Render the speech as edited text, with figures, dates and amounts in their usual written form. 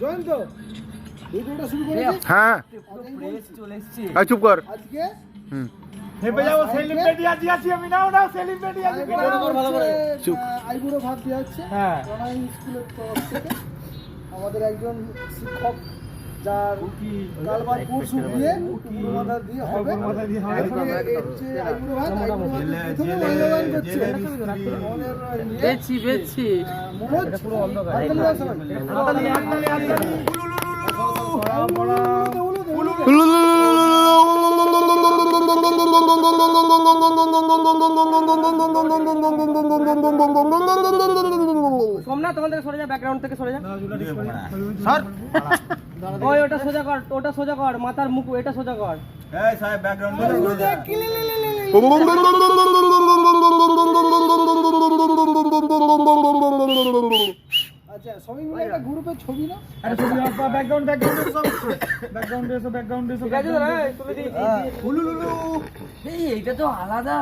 জয়ন্ত ভিডিওটা শুরু করে দিই। হ্যাঁ প্রেস চলে এসেছে। চুপ কর। আজকে হেপে যাবো সেলিব্রিটি আছি আমি নাও সেলিব্রিটি আছি ভালো করে চুপ। আইবুড়ো ভাত দেওয়া হচ্ছে হ্যাঁ। প্রণয় স্কুলের তরফ থেকে আমাদের একজন শিক্ষক যার কালবার পরশু দিয়ে পুরো মাথা দিয়ে হবে মাথা দিয়ে হবে। এখানে এর যে আইবুড়ো ভাত প্রথমে মূল্যবান করছে বেচছি মনোজ পুরো অন্ধকার সোমনাথ ওখান থেকে সরে যা, ব্যাকগ্রাউন্ড থেকে সরে যা। স্যার ওই ওটা সোজা কর মাথার মুখ, এটা সোজা কর। এই সাহেব ব্যাকগ্রাউন্ড আচ্ছা সবাই মিলে একটা গ্রুপের ছবি না আরে ছবি ব্যাকগ্রাউন্ড ব্যাকগ্রাউন্ড এসো ঠিক আছে দাদা, তুলে দিই। হুলুলুলু এই এইটা তো আলাদা।